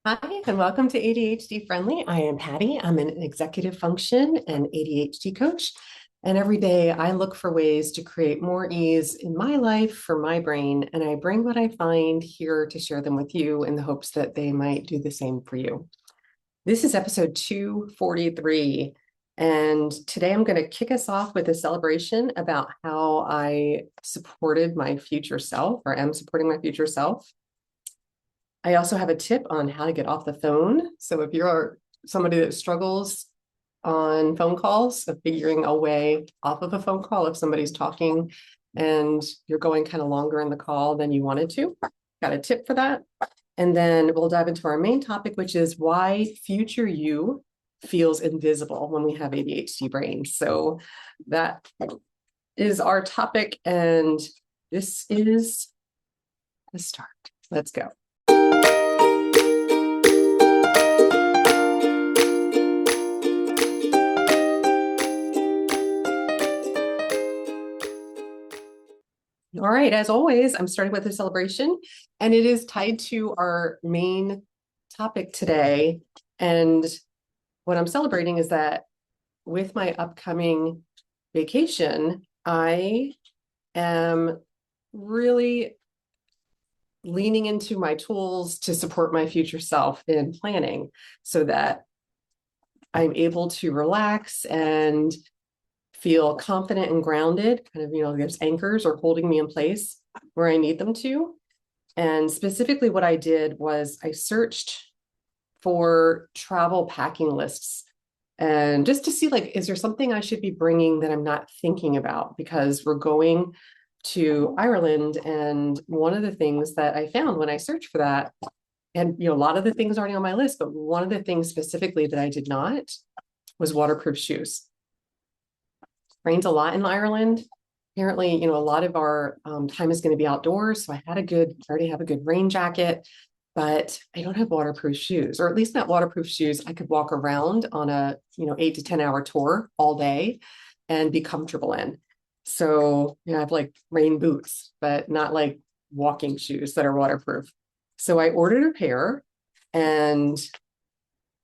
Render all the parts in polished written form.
Hi, and welcome to ADHD-Friendly. I am Patty. I'm an executive function and ADHD coach. And every day I look for ways to create more ease in my life for my brain. And I bring what I find here to share them with you in the hopes that they might do the same for you. This is episode 243. And today I'm going to kick us off with a celebration about how I supported my future self, or am supporting my future self. I also have a tip on how to get off the phone. So if you're somebody that struggles on phone calls, of figuring a way off of a phone call, if somebody's talking and you're going kind of longer in the call than you wanted to, got a tip for that. And then we'll dive into our main topic, which is why future you feels invisible when we have ADHD brains. So that is our topic, and this is the start. Let's go. All right, as always, I'm starting with a celebration, and it is tied to our main topic today. And what I'm celebrating is that with my upcoming vacation, I am really leaning into my tools to support my future self in planning so that I'm able to relax and feel confident and grounded, kind of, there's anchors or holding me in place where I need them to. And specifically what I did was I searched for travel packing lists and just to see, like, is there something I should be bringing that I'm not thinking about? Because we're going to Ireland. And one of the things that I found when I searched for that, and a lot of the things are already on my list, but one of the things specifically that I did not was waterproof shoes. Rains a lot in Ireland. Apparently, a lot of our time is going to be outdoors. So I already have a good rain jacket, but I don't have waterproof shoes, or at least not waterproof shoes I could walk around on a, 8 to 10 hour tour all day and be comfortable in. So, I have like rain boots, but not like walking shoes that are waterproof. So I ordered a pair and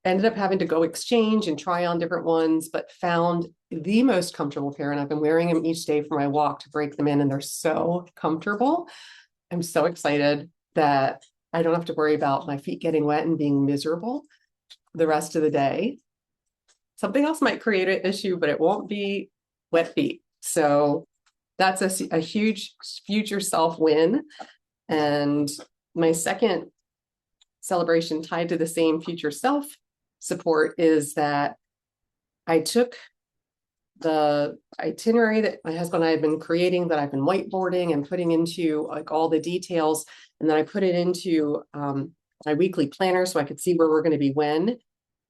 ended up having to go exchange and try on different ones, but found the most comfortable pair. And I've been wearing them each day for my walk to break them in, and they're so comfortable. I'm so excited that I don't have to worry about my feet getting wet and being miserable the rest of the day. Something else might create an issue, but it won't be wet feet. So that's a huge future self win. And my second celebration tied to the same future self support is that I took the itinerary that my husband and I have been creating, that I've been whiteboarding and putting into like all the details, and then I put it into my weekly planner so I could see where we're going to be when.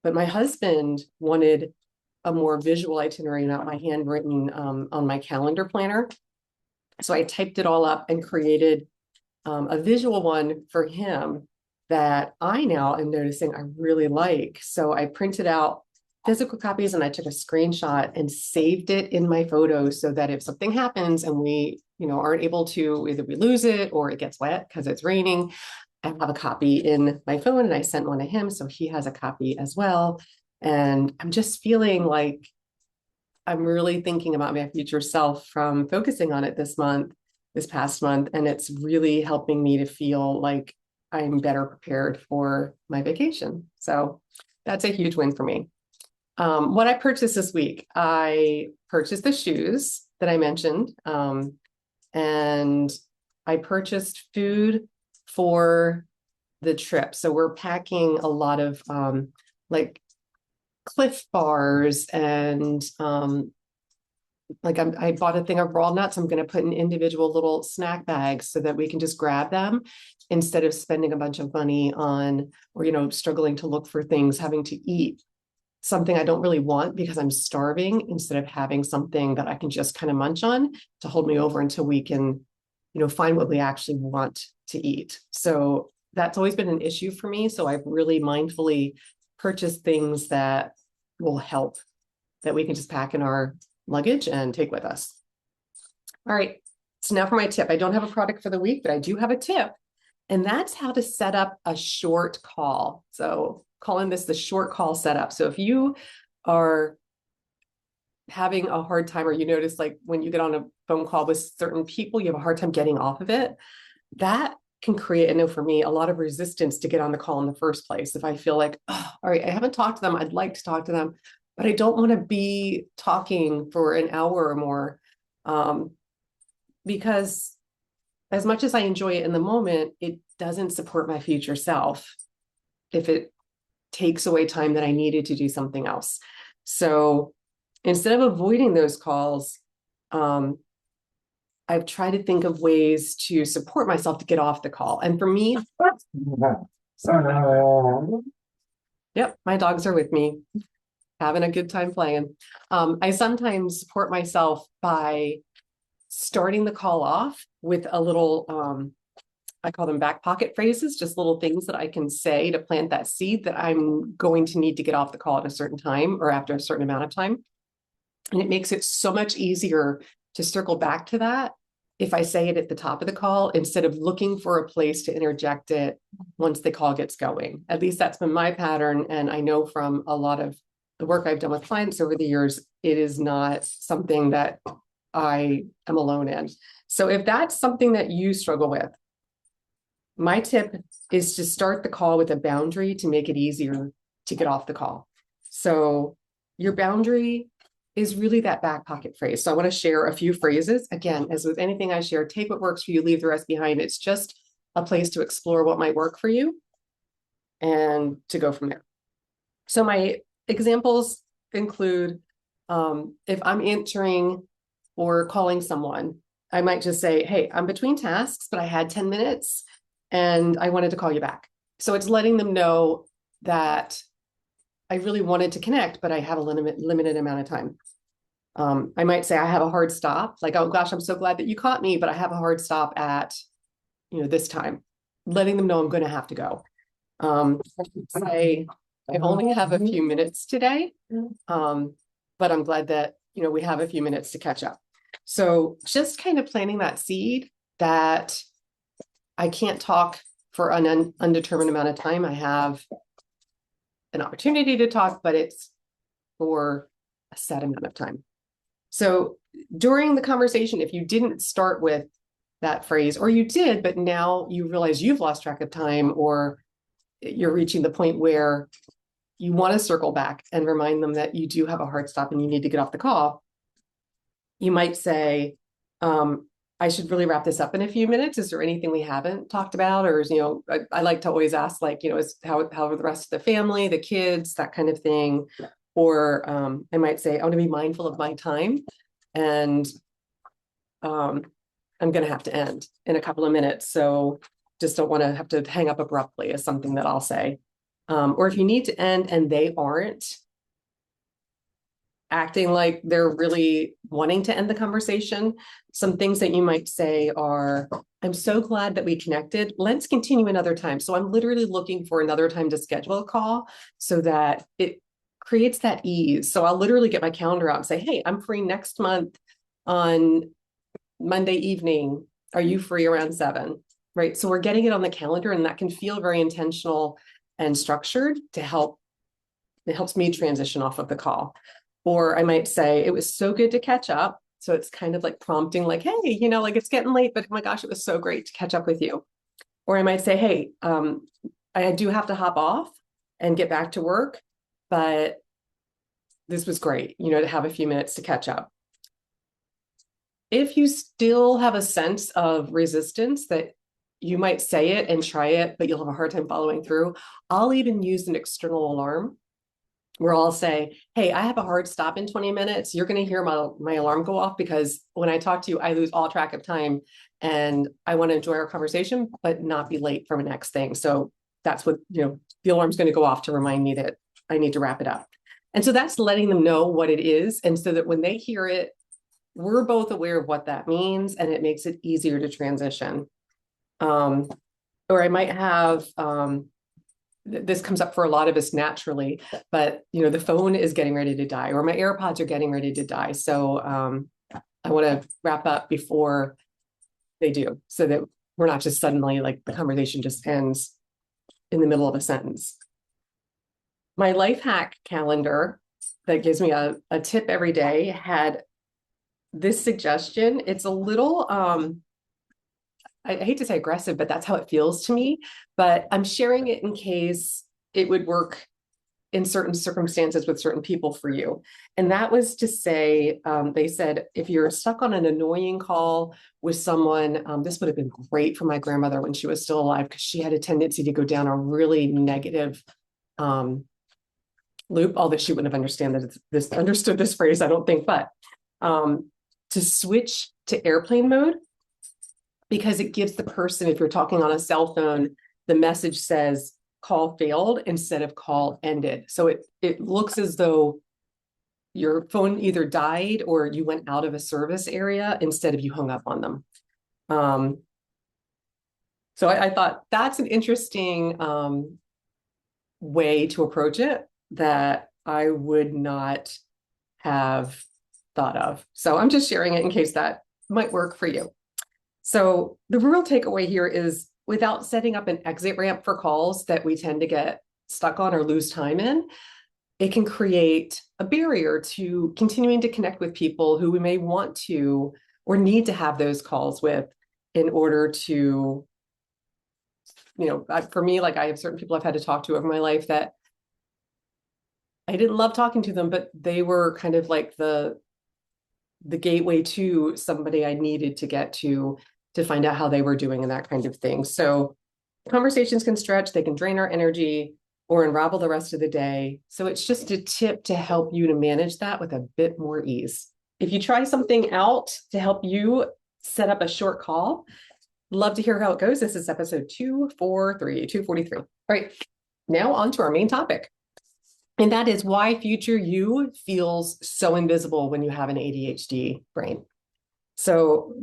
But my husband wanted a more visual itinerary, not my handwritten on my calendar planner. So I typed it all up and created a visual one for him that I now am noticing I really like. So I printed out physical copies and I took a screenshot and saved it in my photos so that if something happens and we, aren't able to, either we lose it or it gets wet because it's raining, I have a copy in my phone, and I sent one to him, so he has a copy as well. And I'm just feeling like I'm really thinking about my future self from focusing on it this past month, and it's really helping me to feel like I'm better prepared for my vacation. So that's a huge win for me. What I purchased this week, I purchased the shoes that I mentioned, and I purchased food for the trip. So we're packing a lot of like Cliff bars and I bought a thing of raw nuts. I'm going to put in individual little snack bags so that we can just grab them instead of spending a bunch of money on, or, struggling to look for things, having to eat something I don't really want because I'm starving, instead of having something that I can just kind of munch on to hold me over until we can, find what we actually want to eat. So that's always been an issue for me. So I've really mindfully purchased things that will help, that we can just pack in our luggage and take with us. All right. So now for my tip. I don't have a product for the week, but I do have a tip. And that's how to set up a short call. So calling this the short call setup. So if you are having a hard time, or you notice like when you get on a phone call with certain people, you have a hard time getting off of it, that can create, I know for me, a lot of resistance to get on the call in the first place. If I feel like, oh, all right, I haven't talked to them, I'd like to talk to them, but I don't want to be talking for an hour or more. Because as much as I enjoy it in the moment, it doesn't support my future self if it takes away time that I needed to do something else. So instead of avoiding those calls, I've tried to think of ways to support myself to get off the call. And for me, yep, my dogs are with me, having a good time playing. I sometimes support myself by starting the call off with a little, I call them back pocket phrases, just little things that I can say to plant that seed that I'm going to need to get off the call at a certain time or after a certain amount of time. And it makes it so much easier to circle back to that if I say it at the top of the call instead of looking for a place to interject it once the call gets going. At least that's been my pattern. And I know from a lot of the work I've done with clients over the years, it is not something that I am alone in. So if that's something that you struggle with, my tip is to start the call with a boundary to make it easier to get off the call. So your boundary is really that back pocket phrase. So I want to share a few phrases. Again, as with anything I share, take what works for you, leave the rest behind. It's just a place to explore what might work for you and to go from there. So my examples include if I'm answering or calling someone, I might just say, hey, I'm between tasks, but I had 10 minutes and I wanted to call you back. So it's letting them know that I really wanted to connect, but I have a limited amount of time. I might say I have a hard stop, like, oh gosh, I'm so glad that you caught me, but I have a hard stop at, this time, letting them know I'm going to have to go. Say I only have a few minutes today, but I'm glad that, we have a few minutes to catch up. So just kind of planting that seed that I can't talk for an undetermined amount of time. I have an opportunity to talk, but it's for a set amount of time. So during the conversation, if you didn't start with that phrase, or you did, but now you realize you've lost track of time, or you're reaching the point where you want to circle back and remind them that you do have a hard stop and you need to get off the call, you might say, I should really wrap this up in a few minutes. Is there anything we haven't talked about? Or, I like to always ask, like, is how are the rest of the family, the kids, that kind of thing. Or I might say, I want to be mindful of my time, and I'm going to have to end in a couple of minutes. So just don't want to have to hang up abruptly is something that I'll say. Or if you need to end and they aren't acting like they're really wanting to end the conversation, some things that you might say are, I'm so glad that we connected. Let's continue another time. So I'm literally looking for another time to schedule a call so that it creates that ease. So I'll literally get my calendar out and say, hey, I'm free next month on Monday evening. Are you free around 7? Right. So we're getting it on the calendar, and that can feel very intentional and structured to help. It helps me transition off of the call. Or I might say, it was so good to catch up. So it's kind of like prompting, like, hey, like it's getting late, but oh my gosh, it was so great to catch up with you. Or I might say, hey, I do have to hop off and get back to work, but this was great, to have a few minutes to catch up. If you still have a sense of resistance that you might say it and try it, but you'll have a hard time following through, I'll even use an external alarm where I'll say, hey, I have a hard stop in 20 minutes. You're going to hear my alarm go off because when I talk to you, I lose all track of time and I want to enjoy our conversation, but not be late for the next thing. So that's what, the alarm's going to go off to remind me that I need to wrap it up. And so that's letting them know what it is. And so that when they hear it, we're both aware of what that means, and it makes it easier to transition. Or I might have, this comes up for a lot of us naturally, but the phone is getting ready to die, or my AirPods are getting ready to die. So I want to wrap up before they do, so that we're not just suddenly like the conversation just ends in the middle of a sentence. My life hack calendar that gives me a tip every day had this suggestion. It's a little, I hate to say aggressive, but that's how it feels to me. But I'm sharing it in case it would work in certain circumstances with certain people for you. And that was to say, they said, if you're stuck on an annoying call with someone, this would have been great for my grandmother when she was still alive, because she had a tendency to go down a really negative loop, although she wouldn't have understood this phrase, I don't think, but to switch to airplane mode, because it gives the person, if you're talking on a cell phone, the message says call failed instead of call ended. So it looks as though your phone either died or you went out of a service area instead of you hung up on them. So I thought that's an interesting way to approach it that I would not have thought of. So I'm just sharing it in case that might work for you. So the real takeaway here is, without setting up an exit ramp for calls that we tend to get stuck on or lose time in, it can create a barrier to continuing to connect with people who we may want to or need to have those calls with in order to, for me, like I have certain people I've had to talk to over my life that I didn't love talking to them, but they were kind of like the gateway to somebody I needed to get to find out how they were doing and that kind of thing. So conversations can stretch, they can drain our energy or unravel the rest of the day. So it's just a tip to help you to manage that with a bit more ease. If you try something out to help you set up a short call, love to hear how it goes. This is episode 243. All right, now on to our main topic. And that is why future you feels so invisible when you have an ADHD brain. So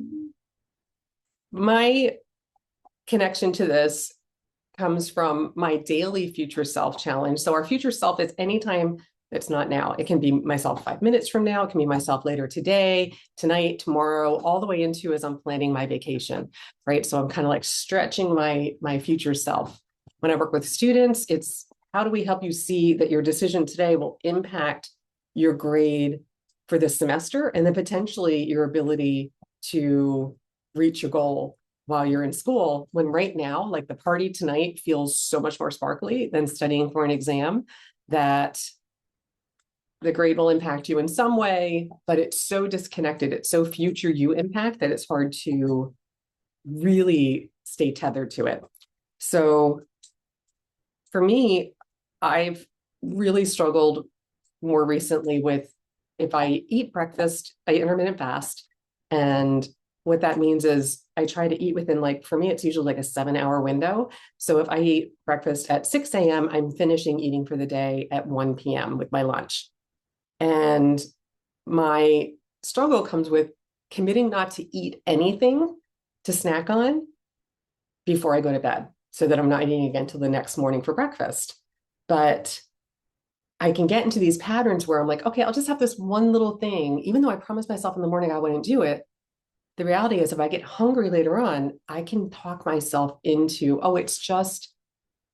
my connection to this comes from my daily future self challenge. So our future self is anytime that's not now. It can be myself 5 minutes from now. It can be myself later today, tonight, tomorrow, all the way into as I'm planning my vacation, right? So I'm kind of like stretching my future self. When I work with students, it's how do we help you see that your decision today will impact your grade for this semester and then potentially your ability to reach your goal while you're in school, when right now, like the party tonight feels so much more sparkly than studying for an exam, that the grade will impact you in some way, but it's so disconnected. It's so future you impact that it's hard to really stay tethered to it. So for me, I've really struggled more recently with, if I eat breakfast, I intermittent fast. And what that means is I try to eat within, like, for me, it's usually like a 7-hour window. So if I eat breakfast at 6 a.m., I'm finishing eating for the day at 1 p.m. with my lunch. And my struggle comes with committing not to eat anything to snack on before I go to bed, so that I'm not eating again till the next morning for breakfast. But I can get into these patterns where I'm like, okay, I'll just have this one little thing, even though I promised myself in the morning I wouldn't do it. The reality is, if I get hungry later on, I can talk myself into, oh, it's just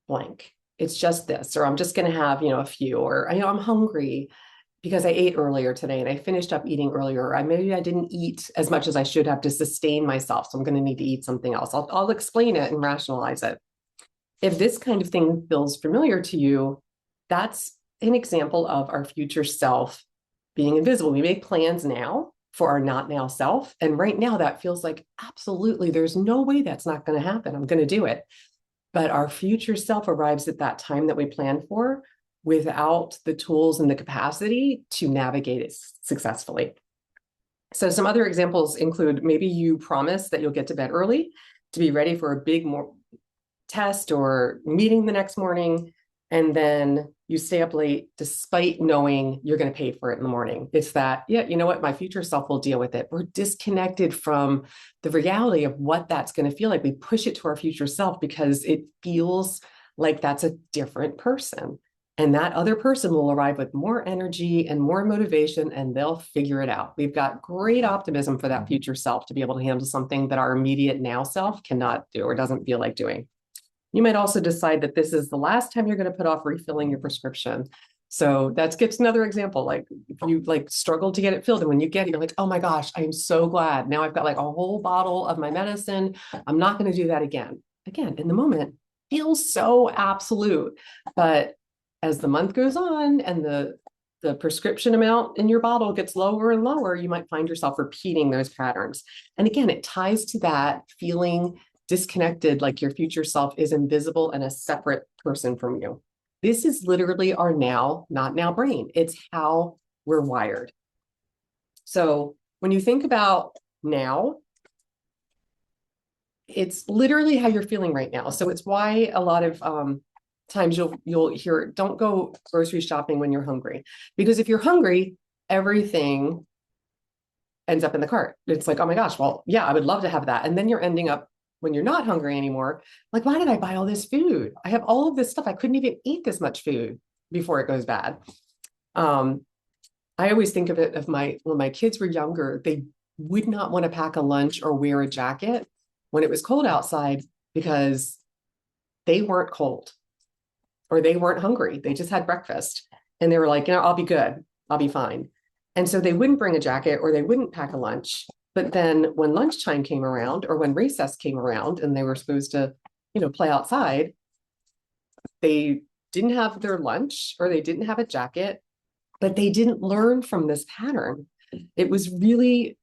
blank. It's just this, or I'm just going to have, a few, or, I'm hungry because I ate earlier today and I finished up eating earlier. Or maybe I didn't eat as much as I should have to sustain myself. So I'm going to need to eat something else. I'll explain it and rationalize it. If this kind of thing feels familiar to you, that's an example of our future self being invisible. We make plans now for our not now self. And right now that feels like, absolutely, there's no way that's not going to happen. I'm going to do it. But our future self arrives at that time that we planned for without the tools and the capacity to navigate it successfully. So some other examples include, maybe you promise that you'll get to bed early to be ready for a big test or meeting the next morning, and then you stay up late despite knowing you're going to pay for it in the morning. It's that, yeah, you know what? My future self will deal with it. We're disconnected from the reality of what that's going to feel like. We push it to our future self because it feels like that's a different person. And that other person will arrive with more energy and more motivation, and they'll figure it out. We've got great optimism for that future self to be able to handle something that our immediate now self cannot do or doesn't feel like doing. You might also decide that this is the last time you're going to put off refilling your prescription. So that gets another example. Like if you like struggle to get it filled, and when you get it, you're like, oh my gosh, I am so glad. Now I've got like a whole bottle of my medicine. I'm not going to do that again. Again, in the moment, feels so absolute. But as the month goes on and the prescription amount in your bottle gets lower and lower, you might find yourself repeating those patterns. And again, it ties to that feeling disconnected, like your future self is invisible and a separate person from you. This is literally our now, not now brain. It's how we're wired. So when you think about now, it's literally how you're feeling right now. So it's why a lot of times you'll hear, don't go grocery shopping when you're hungry, because if you're hungry, everything ends up in the cart. It's like, oh my gosh, well, yeah, I would love to have that. And then you're ending up, when you're not hungry anymore, like, why did I buy all this food? I have all of this stuff. I couldn't even eat this much food before it goes bad. I always think of it of when my kids were younger, they would not want to pack a lunch or wear a jacket when it was cold outside because they weren't cold or they weren't hungry. They just had breakfast and they were like, I'll be good. I'll be fine. And so they wouldn't bring a jacket or they wouldn't pack a lunch. But then when lunchtime came around or when recess came around and they were supposed to, play outside, they didn't have their lunch or they didn't have a jacket, but they didn't learn from this pattern. It was really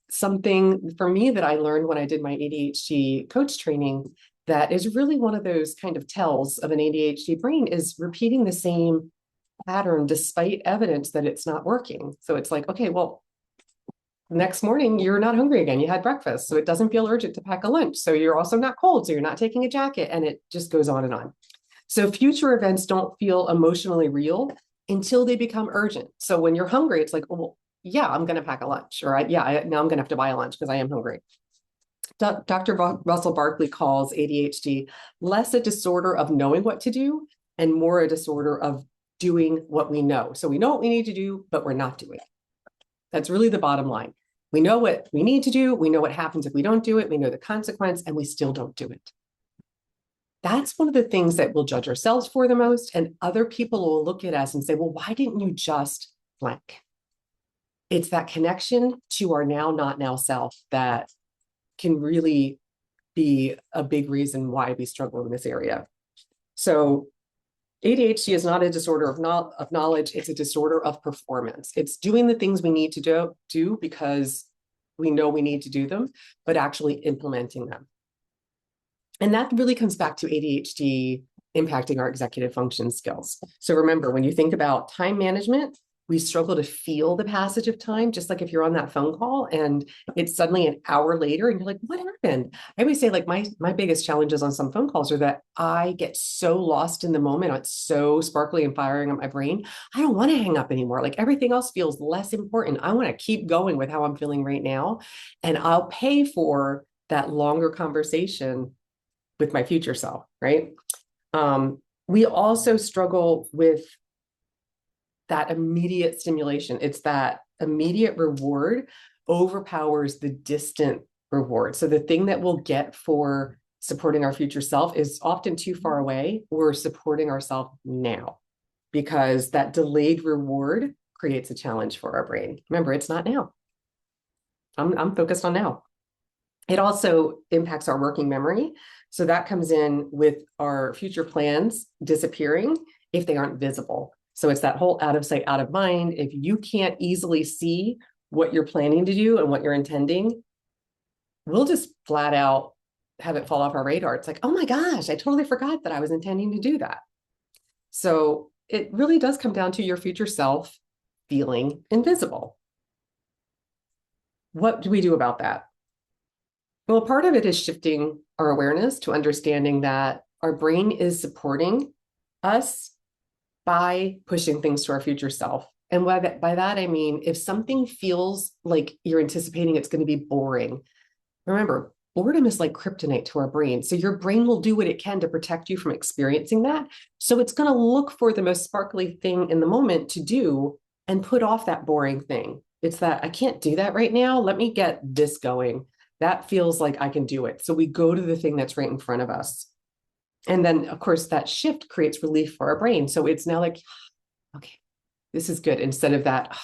something for me that I learned when I did my ADHD coach training that is really one of those kind of tells of an ADHD brain is repeating the same pattern despite evidence that it's not working. So it's like, okay, well, next morning, you're not hungry again. You had breakfast, so it doesn't feel urgent to pack a lunch. So you're also not cold, so you're not taking a jacket, and it just goes on and on. So future events don't feel emotionally real until they become urgent. So when you're hungry, it's like, oh, well, yeah, I'm going to pack a lunch, or now I'm going to have to buy a lunch because I am hungry. Dr. Russell Barkley calls ADHD less a disorder of knowing what to do and more a disorder of doing what we know. So we know what we need to do, but we're not doing it. That's really the bottom line. We know what we need to do. We know what happens if we don't do it. We know the consequence, and we still don't do it. That's one of the things that we'll judge ourselves for the most, and other people will look at us and say, well, why didn't you just blank? It's that connection to our now, not now self that can really be a big reason why we struggle in this area. So ADHD is not a disorder of knowledge. It's a disorder of performance. It's doing the things we need to do because we know we need to do them, but actually implementing them. And that really comes back to ADHD impacting our executive function skills. So remember, when you think about time management, we struggle to feel the passage of time, just like if you're on that phone call and it's suddenly an hour later and you're like, what happened? I always say like my biggest challenges on some phone calls are that I get so lost in the moment. It's so sparkly and firing on my brain. I don't want to hang up anymore. Like everything else feels less important. I want to keep going with how I'm feeling right now. And I'll pay for that longer conversation with my future self, right? We also struggle with that immediate stimulation. It's that immediate reward overpowers the distant reward. So the thing that we'll get for supporting our future self is often too far away. We're supporting ourselves now because that delayed reward creates a challenge for our brain. Remember, it's not now. I'm focused on now. It also impacts our working memory. So that comes in with our future plans disappearing if they aren't visible. So it's that whole out of sight, out of mind. If you can't easily see what you're planning to do and what you're intending, we'll just flat out have it fall off our radar. It's like, oh my gosh, I totally forgot that I was intending to do that. So it really does come down to your future self feeling invisible. What do we do about that? Well, part of it is shifting our awareness to understanding that our brain is supporting us by pushing things to our future self. And by that, I mean, if something feels like you're anticipating it's going to be boring, remember, boredom is like kryptonite to our brain. So your brain will do what it can to protect you from experiencing that. So it's going to look for the most sparkly thing in the moment to do and put off that boring thing. It's that I can't do that right now. Let me get this going. That feels like I can do it. So we go to the thing that's right in front of us. And then, of course, that shift creates relief for our brain. So it's now like, okay, this is good. Instead of that, oh,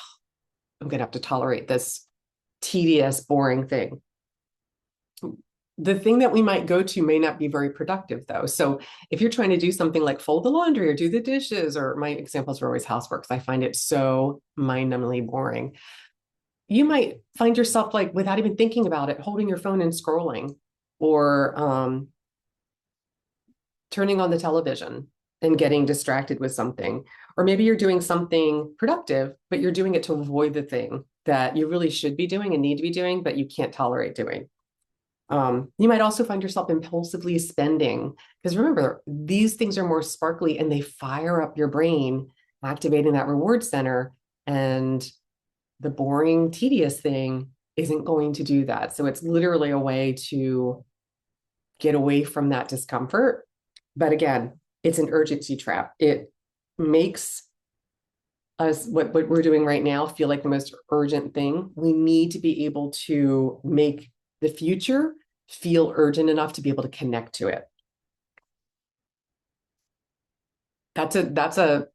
I'm going to have to tolerate this tedious, boring thing. The thing that we might go to may not be very productive, though. So if you're trying to do something like fold the laundry or do the dishes, or my examples are always housework, because I find it so mind-numbingly boring. You might find yourself, like, without even thinking about it, holding your phone and scrolling, or turning on the television and getting distracted with something. Or maybe you're doing something productive, but you're doing it to avoid the thing that you really should be doing and need to be doing, but you can't tolerate doing. You might also find yourself impulsively spending, because remember, these things are more sparkly and they fire up your brain, activating that reward center. And the boring, tedious thing isn't going to do that. So it's literally a way to get away from that discomfort. But again, it's an urgency trap. It makes us, what we're doing right now, feel like the most urgent thing. We need to be able to make the future feel urgent enough to be able to connect to it. That's a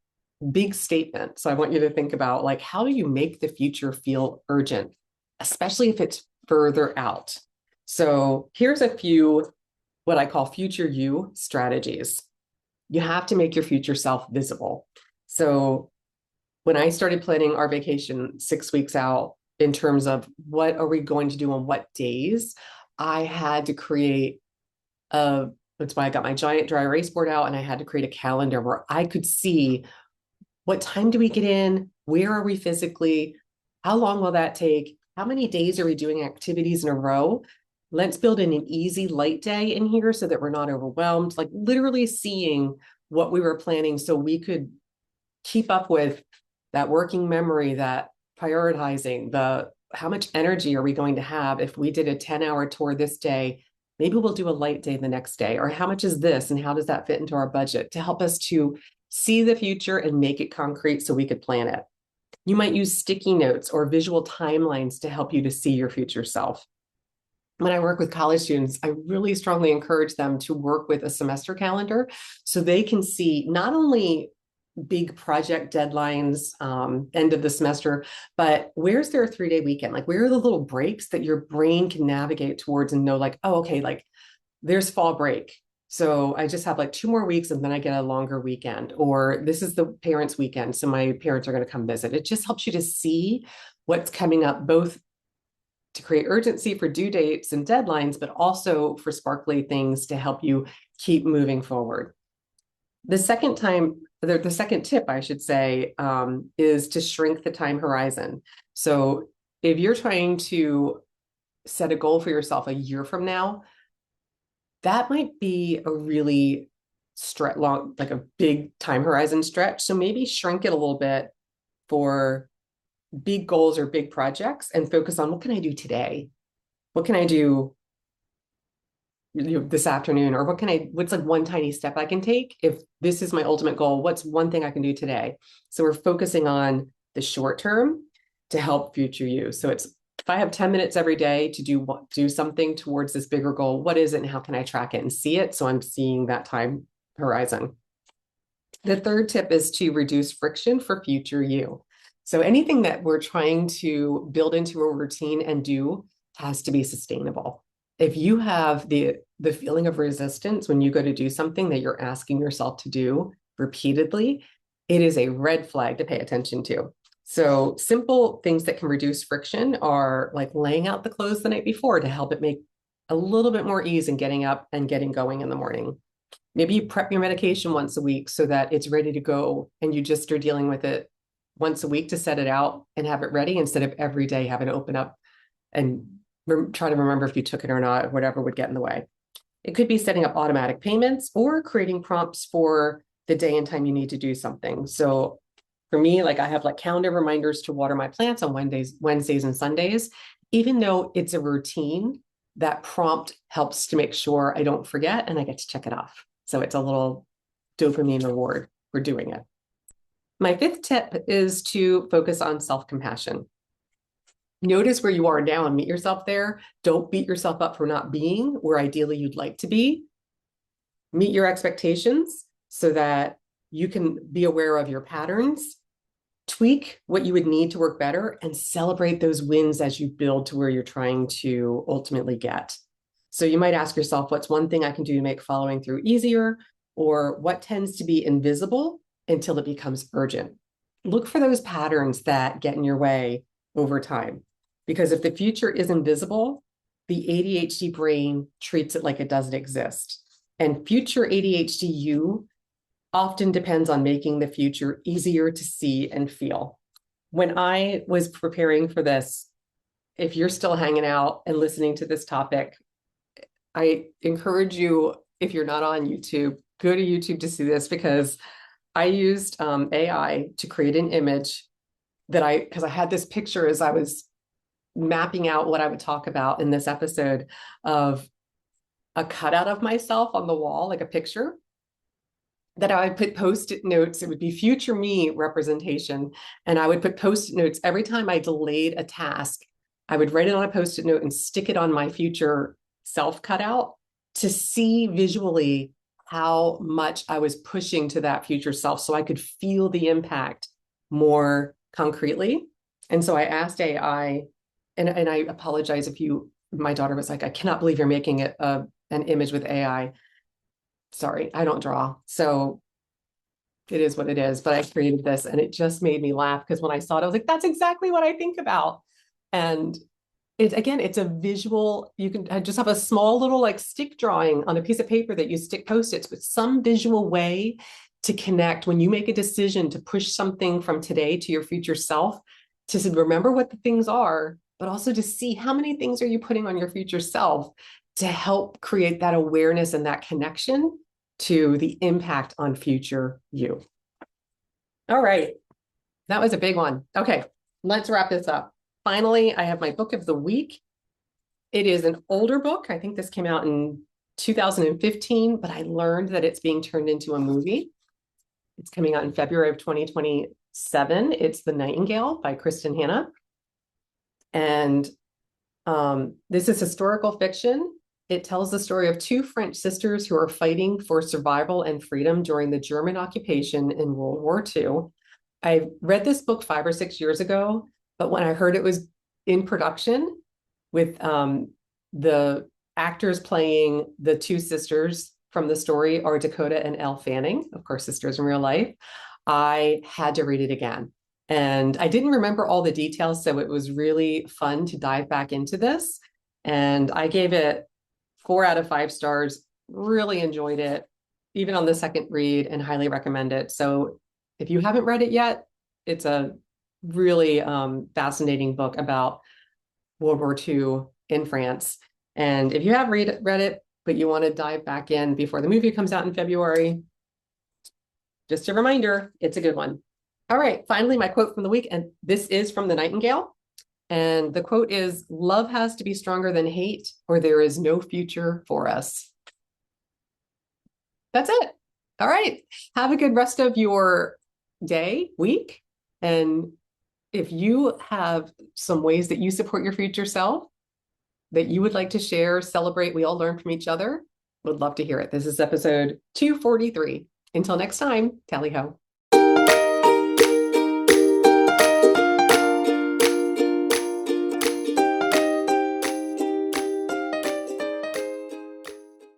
big statement. So I want you to think about, like, how do you make the future feel urgent, especially if it's further out? So here's a few what I call future you strategies. You have to make your future self visible. So when I started planning our vacation 6 weeks out, in terms of what are we going to do on what days, I had to create that's why I got my giant dry erase board out, and I had to create a calendar where I could see what time do we get in, where are we physically, how long will that take, how many days are we doing activities in a row. Let's build in an easy light day in here so that we're not overwhelmed, like literally seeing what we were planning so we could keep up with that working memory, that prioritizing, the how much energy are we going to have if we did a 10-hour tour this day. Maybe we'll do a light day the next day, or how much is this and how does that fit into our budget, to help us to see the future and make it concrete so we could plan it. You might use sticky notes or visual timelines to help you to see your future self. When I work with college students, I really strongly encourage them to work with a semester calendar so they can see not only big project deadlines, end of the semester, but where's their 3-day weekend? Like, where are the little breaks that your brain can navigate towards and know, like, oh, okay, like there's fall break. So I just have like 2 more weeks and then I get a longer weekend, or this is the parents' weekend. So my parents are going to come visit. It just helps you to see what's coming up, both to create urgency for due dates and deadlines, but also for sparkly things to help you keep moving forward. The second tip, I should say, is to shrink the time horizon. So if you're trying to set a goal for yourself a year from now, that might be a really long, like a big time horizon stretch. So maybe shrink it a little bit for big goals or big projects and focus on, what can I do today? What can I do this afternoon? Or what's like one tiny step I can take? If this is my ultimate goal, what's one thing I can do today? So we're focusing on the short term to help future you. So it's, if I have 10 minutes every day to do something towards this bigger goal, what is it and how can I track it and see it? So I'm seeing that time horizon. The third tip is to reduce friction for future you. So anything that we're trying to build into a routine and do has to be sustainable. If you have the feeling of resistance when you go to do something that you're asking yourself to do repeatedly, it is a red flag to pay attention to. So simple things that can reduce friction are like laying out the clothes the night before to help it make a little bit more ease in getting up and getting going in the morning. Maybe you prep your medication once a week so that it's ready to go and you just are dealing with it once a week to set it out and have it ready, instead of every day having to open up and try to remember if you took it or not, or whatever would get in the way. It could be setting up automatic payments or creating prompts for the day and time you need to do something. So for me, like I have like calendar reminders to water my plants on Wednesdays and Sundays, even though it's a routine. that prompt helps to make sure I don't forget and I get to check it off. So it's a little dopamine reward for doing it. My fifth tip is to focus on self-compassion. Notice where you are now and meet yourself there. Don't beat yourself up for not being where ideally you'd like to be. Meet your expectations so that you can be aware of your patterns, tweak what you would need to work better, and celebrate those wins as you build to where you're trying to ultimately get. So you might ask yourself, what's one thing I can do to make following through easier? Or what tends to be invisible until it becomes urgent? Look for those patterns that get in your way over time. Because if the future is invisible, the ADHD brain treats it like it doesn't exist. And future ADHD you often depends on making the future easier to see and feel. When I was preparing for this, if you're still hanging out and listening to this topic, I encourage you, if you're not on YouTube, go to YouTube to see this, because I used AI to create an image because I had this picture as I was mapping out what I would talk about in this episode, of a cutout of myself on the wall, like a picture that I would put Post-it notes. It would be future me representation. And I would put Post-it notes every time I delayed a task. I would write it on a Post-it note and stick it on my future self cutout to see visually how much I was pushing to that future self, so I could feel the impact more concretely. And so I asked AI, and I apologize if my daughter was like, I cannot believe you're making it an image with AI. Sorry, I don't draw. So it is what it is, but I created this and it just made me laugh, because when I saw it, I was like, that's exactly what I think about. And it's a visual. You can just have a small little like stick drawing on a piece of paper that you stick Post-its with some visual way to connect when you make a decision to push something from today to your future self, to remember what the things are, but also to see how many things are you putting on your future self to help create that awareness and that connection to the impact on future you. All right. That was a big one. Okay, let's wrap this up. Finally, I have my book of the week. It is an older book. I think this came out in 2015, but I learned that it's being turned into a movie. It's coming out in February of 2027. It's The Nightingale by Kristen Hanna. And this is historical fiction. It tells the story of two French sisters who are fighting for survival and freedom during the German occupation in World War II. I read this book 5 or 6 years ago, but when I heard it was in production with the actors playing the two sisters from the story are Dakota and Elle Fanning, of course, sisters in real life, I had to read it again. And I didn't remember all the details, so it was really fun to dive back into this. And I gave it 4 out of 5 stars, really enjoyed it, even on the second read, and highly recommend it. So if you haven't read it yet, it's a really fascinating book about World War II in France. And if you have read it, but you want to dive back in before the movie comes out in February, just a reminder, it's a good one. All right, finally, my quote from the week, and this is from The Nightingale. And the quote is, "Love has to be stronger than hate, or there is no future for us." That's it. All right. Have a good rest of your day, week. And if you have some ways that you support your future self that you would like to share, celebrate, we all learn from each other, would love to hear it. This is episode 243. Until next time, tally ho.